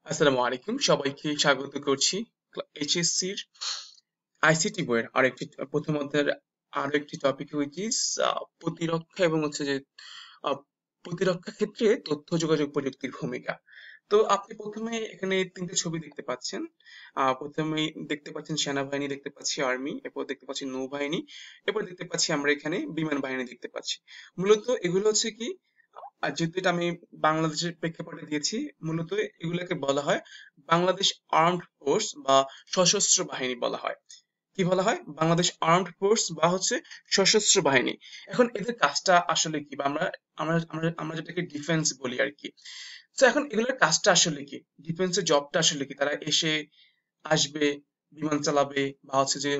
আসসালামু আলাইকুম, সবাইকে স্বাগত করছি এইচএসসির আইসিটি বইয়ের আরেকটি প্রথম অধ্যায়ের আরো একটি টপিক হুইচ ইজ প্রতিরক্ষা এবং হচ্ছে যে আহ, প্রতিরক্ষা ক্ষেত্রে তথ্য যোগাযোগ প্রযুক্তির ভূমিকা। তো আপনি প্রথমে এখানে তিনটে ছবি দেখতে পাচ্ছেন। প্রথমেই দেখতে পাচ্ছেন সেনাবাহিনী, দেখতে পাচ্ছি আর্মি, এরপর দেখতে পাচ্ছি নৌবাহিনী, এরপর দেখতে পাচ্ছি আমরা এখানে বিমান বাহিনী দেখতে পাচ্ছি। মূলত এগুলো হচ্ছে কি, আর যেহেতু এটা আমি বাংলাদেশের প্রেক্ষাপটে দিয়েছি, মূলত এগুলোকে বলা হয় বাংলাদেশ আর্মড ফোর্স বা সশস্ত্র বাহিনী বলা হয়। কি বলা হয়? বাংলাদেশ আর্মড ফোর্স বা হচ্ছে সশস্ত্র বাহিনী। এখন এদের কাজটা আসলে কি, বা আমরা আমরা আমরা আমরা যেটাকে ডিফেন্স বলি আর কি। তো এখন এগুলোর কাজটা আসলে কি, ডিফেন্সের জবটা আসলে কি? তারা এসে আসবে, বিমান চালাবে বা হচ্ছে যে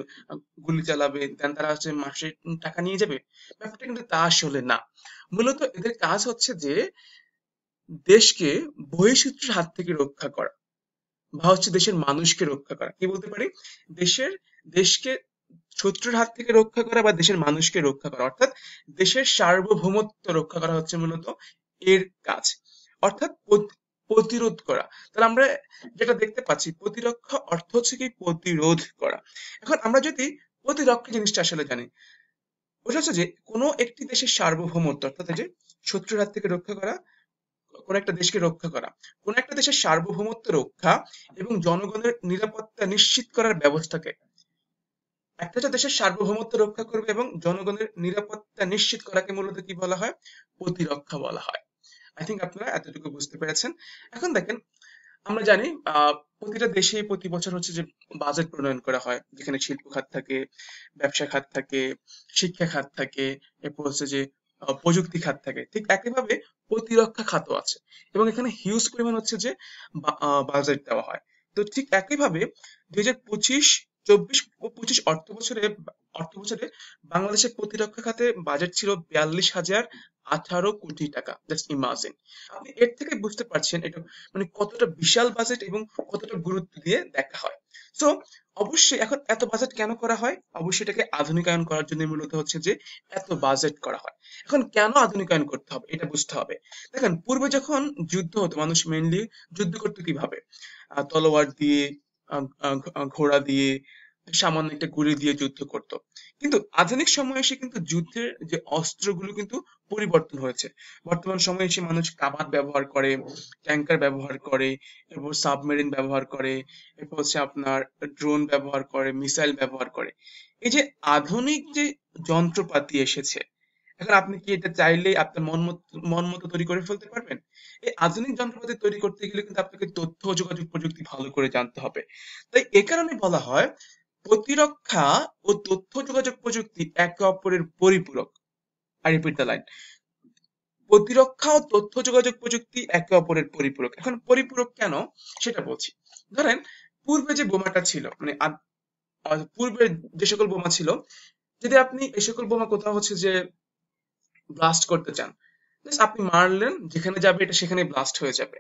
গুলি চালাবে, দেন তারা হচ্ছে মাসে টাকা নিয়ে যাবে? ব্যাপারটা কিন্তু তা আসলে না। মূলত এদের কাজ হচ্ছে যে দেশকে বহিঃশত্রুর হাত থেকে রক্ষা করা বা হচ্ছে দেশের মানুষকে রক্ষা করা। কি বলতে পারি? দেশের দেশকে শত্রুর হাত থেকে রক্ষা করা বা দেশের মানুষকে রক্ষা করা, অর্থাৎ দেশের সার্বভৌমত্ব রক্ষা করা হচ্ছে মূলত এর কাজ। অর্থাৎ প্রতিরোধ করা। তাহলে আমরা যেটা দেখতে পাচ্ছি, প্রতিরক্ষা অর্থ হচ্ছে কি প্রতিরোধ করা। এখন আমরা যদি প্রতিরক্ষা জিনিসটা আসলে জানি, ওটা হচ্ছে যে কোনো একটি দেশের সার্বভৌমত্ব, অর্থাৎ এই যে শত্রুর হাত থেকে রক্ষা করা, কোন একটা দেশকে রক্ষা করা, কোন একটা দেশের সার্বভৌমত্ব রক্ষা এবং জনগণের নিরাপত্তা নিশ্চিত করার ব্যবস্থাকে, একটা যে দেশের সার্বভৌমত্ব রক্ষা করবে এবং জনগণের নিরাপত্তা নিশ্চিত করাকে মূলত কি বলা হয়? প্রতিরক্ষা বলা হয়। আই থিঙ্ক আপনারা এতটুকু বুঝতে পেরেছেন। এখন দেখেন, আমরা জানি প্রতিটা দেশে প্রতি বছর হচ্ছে যে বাজেট প্রণয়ন করা হয়, যেখানে শিল্প খাত থাকে, ব্যবসা খাত থাকে, শিক্ষা খাত থাকে, এরপর হচ্ছে যে প্রযুক্তি খাত থাকে। ঠিক একইভাবে প্রতিরক্ষা খাতও আছে এবং এখানে হিউজ পরিমাণ হচ্ছে যে বাজেট দেওয়া হয়। তো ঠিক একইভাবে 2025, 24 ও 25 অর্থ বছরে বাংলাদেশের প্রতিরক্ষা খাতে বাজেট ছিল 42,018 কোটি টাকা। Just imagine. আপনি এর থেকে বুঝতে পারছেন এটা মানে কতটা বিশাল বাজেট এবং কতটা গুরুত্ব দিয়ে দেখা হয়। সো অবশ্যই এখন এত বাজেট কেন করা হয়? অবশ্যই এটাকে আধুনিকায়ন করার জন্য মূলত হচ্ছে যে এত বাজেট করা হয়। এখন কেন আধুনিকায়ন করতে হবে এটা বুঝতে হবে। দেখেন, পূর্বে যখন যুদ্ধ হতো, মানুষ মেইনলি যুদ্ধ করতো কিভাবে? তলোয়ার দিয়ে, ঘোড়া দিয়ে, সামান্য একটা গুলি দিয়ে যুদ্ধ করতো। কিন্তু আধুনিক সময়ে এসে কিন্তু যুদ্ধের যে অস্ত্রগুলো কিন্তু পরিবর্তন হয়েছে। বর্তমান সময়ে এসে মানুষ কামান ব্যবহার করে, ট্যাঙ্কার ব্যবহার করে, এরপর সাবমেরিন ব্যবহার করে, এরপর হচ্ছে আপনার ড্রোন ব্যবহার করে, মিসাইল ব্যবহার করে। এই যে আধুনিক যে যন্ত্রপাতি এসেছে, এখন আপনি কি এটা চাইলেই আপনার মন মতো তৈরি করে ফেলতে পারবেন? এই আধুনিক যন্ত্রপাতি তৈরি করতে গেলে কিন্তু আপনাকে তথ্য ও যোগাযোগ প্রযুক্তি ভালো করে জানতে হবে। তাই এ কারণে বলা হয় প্রতিরক্ষা ও তথ্য যোগাযোগ প্রযুক্তি একে অপরের পরিপূরক। আই রিপিট দ্য লাইন, প্রতিরক্ষা ও তথ্য যোগাযোগ প্রযুক্তি একে অপরের পরিপূরক। এখন পরিপূরক কেন সেটা বলছি। ধরেন, পূর্বে যে বোমাটা ছিল, মানে পূর্বে যে সকল বোমা ছিল, যদি আপনি এই সকল বোমা কোথাও হচ্ছে যে ব্লাস্ট করতে চান, জাস্ট আপনি মারলেন, যেখানে যাবে এটা সেখানে ব্লাস্ট হয়ে যাবে।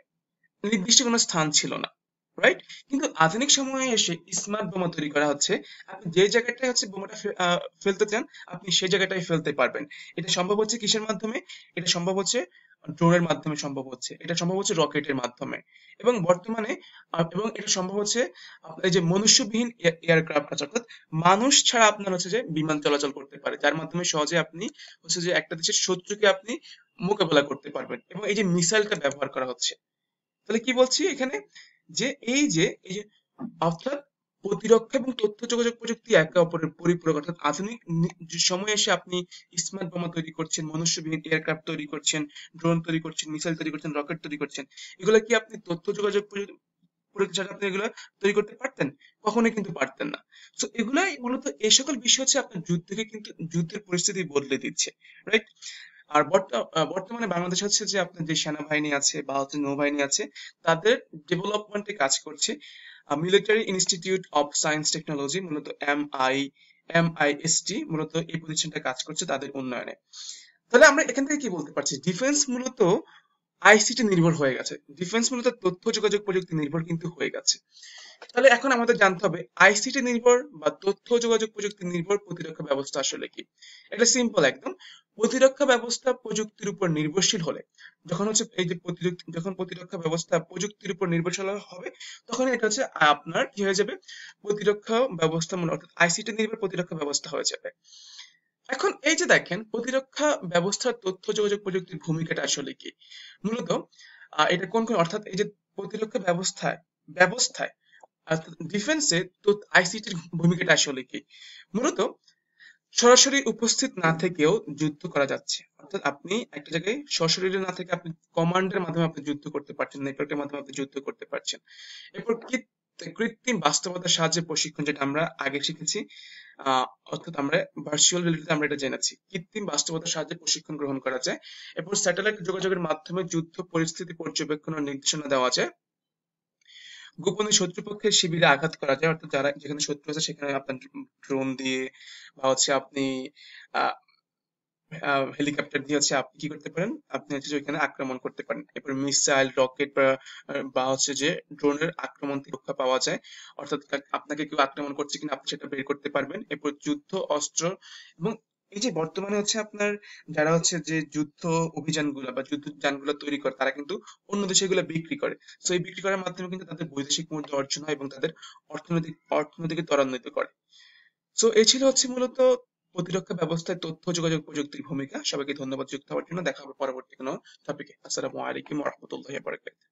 নির্দিষ্ট কোনো স্থান ছিল না, রাইট? কিন্তু আধুনিক সময়ে এসে স্মার্ট বোমা তৈরি করা হচ্ছে। আপনি যে জায়গাটায় হচ্ছে বোমাটা ফেলতে চান, আপনি সেই জায়গাটায় ফেলতে পারবেন। এটা সম্ভব হচ্ছে কিসের মাধ্যমে? এটা সম্ভব হচ্ছে ড্রোনের মাধ্যমে, সম্ভব হচ্ছে এটা সম্ভব হচ্ছে রকেটের মাধ্যমে, এবং বর্তমানে এবং এটা সম্ভব হচ্ছে আপনার এই যে মনুষ্যবিহীন এয়ারক্রাফট আছে, অর্থাৎ মানুষ ছাড়া আপনার হচ্ছে যে বিমান চলাচল করতে পারে, যার মাধ্যমে সহজে আপনি হচ্ছে যে একটা দেশের শত্রুকে আপনি মোকাবেলা করতে পারবেন, এবং এই যে মিসাইলটা ব্যবহার করা হচ্ছে। তাহলে কি বলছি এখানে, যে এই যে অর্থাৎ প্রতিরক্ষা এবং তথ্য যোগাযোগ প্রযুক্তি একে অপরের পরিপূরক। অর্থাৎ আধুনিক যে সময়ে এসে আপনি স্মার্ট বোমা তৈরি করছেন, মনুষ্যবিহীন এয়ারক্রাফট তৈরি করছেন, ড্রোন তৈরি করছেন, মিসাইল তৈরি করছেন, রকেট তৈরি করছেন, এগুলো কি আপনি তথ্য যোগাযোগ প্রযুক্তি ছাড়া আপনি এগুলো তৈরি করতে পারতেন? কখনোই কিন্তু পারতেন না। তো এগুলাই মূলত এই সকল বিষয় হচ্ছে আপনার যুদ্ধকে কিন্তু, যুদ্ধের পরিস্থিতি বদলে দিচ্ছে, রাইট? আর বর্তমানে বাংলাদেশ হচ্ছে যে আপনার যে সেনাবাহিনী আছে বা হচ্ছে নৌবাহিনী আছে, তাদের ডেভেলপমেন্টে কাজ করছে military institute of science technology, মূলত MIST, মূলত এই প্রতিষ্ঠানটা কাজ করছে তাদের উন্নয়নে। তাহলে আমরা এখান থেকে কি বলতে পারছি, ডিফেন্স মূলত আইসিটি নির্ভর হয়ে গেছে, ডিফেন্স মূলত তথ্য যোগাযোগ প্রযুক্তি নির্ভর কিন্তু হয়ে গেছে। তাহলে এখন আমাদের জানতে হবে আইসিটি নির্ভর বা তথ্য যোগাযোগ প্রযুক্তি নির্ভর প্রতিরক্ষা ব্যবস্থা আসলে কি। এটা সিম্পল একদম। প্রতিরক্ষা ব্যবস্থা প্রযুক্তির উপর নির্ভরশীল হলে, যখন হচ্ছে এই যে যখন প্রতিরক্ষা ব্যবস্থা প্রযুক্তির উপর নির্ভরশীল হবে, তখন এটা হচ্ছে আপনার কি হয়ে যাবে, প্রতিরক্ষা ব্যবস্থা মানে অর্থাৎ আইসিটি নির্ভর প্রতিরক্ষা ব্যবস্থা হয়ে যাবে। এখন এই যে দেখেন প্রতিরক্ষা ব্যবস্থার তথ্য যোগাযোগ প্রযুক্তির ভূমিকাটা আসলে কি, মূলত এটা কোন কোন অর্থাৎ এই যে প্রতিরক্ষা ব্যবস্থায় ব্যবস্থায় অর্থাৎ ডিফেন্সে তো আইসিটির ভূমিকাটা আসলে কি, মূলত সরাসরি উপস্থিত না থেকেও যুদ্ধ করা যাচ্ছে, অর্থাৎ আপনি একটা জায়গায় সশরীরে না থেকে আপনি কমান্ডের মাধ্যমে আপনি যুদ্ধ করতে পারছেন, নেটওয়ার্কের মাধ্যমে আপনি যুদ্ধ করতে পারছেন। এরপর কৃত্রিম বাস্তবতার সাহায্যে প্রশিক্ষণ, যেটা আমরা আগে শিখেছি, অর্থাৎ আমরা ভার্চুয়াল রিয়েলিটিতে আমরা এটা জেনেছি, কৃত্রিম বাস্তবতার সাহায্যে প্রশিক্ষণ গ্রহণ করা যায়। এরপর স্যাটেলাইট যোগাযোগের মাধ্যমে যুদ্ধ পরিস্থিতি পর্যবেক্ষণ ও নির্দেশনা দেওয়া যায়। গোপনে শত্রুপক্ষের শিবিরে আঘাত করা যায়, অর্থাৎ যারা যেখানে শত্রু আছে সেখানে আপনার ড্রোন দিয়ে বা হচ্ছে আপনি আহ হেলিকপ্টার দিয়ে হচ্ছে আপনি কি করতে পারেন, আপনি হচ্ছে যে ওইখানে আক্রমণ করতে পারেন। এরপর মিসাইল, রকেট বা হচ্ছে যে ড্রোনের আক্রমণ থেকে রক্ষা পাওয়া যায়, অর্থাৎ আপনাকে কেউ আক্রমণ করছে কিনা আপনি সেটা বের করতে পারবেন। এরপর যুদ্ধ অস্ত্র এবং এই যে বর্তমানে হচ্ছে আপনার যারা হচ্ছে যে যুদ্ধ অভিযানগুলো বা যুদ্ধ যানগুলো তৈরি করে তারা কিন্তু অন্য দেশে এগুলো বিক্রি করে। তো এই বিক্রি করার মাধ্যমে কিন্তু তাদের বৈদেশিক মুদ্রা অর্জন হয় এবং তাদের অর্থনৈতিক ত্বরান্বিত করে। সো এই ছিল হচ্ছে মূলত প্রতিরক্ষা ব্যবস্থায় তথ্য যোগাযোগ প্রযুক্তির ভূমিকা। সবাইকে ধন্যবাদ যুক্ত হওয়ার জন্য। দেখা হবে পরবর্তী কোনো টপিকে। আসসালামু আলাইকুম ওয়া রাহমাতুল্লাহি ওয়া বারাকাতুহু।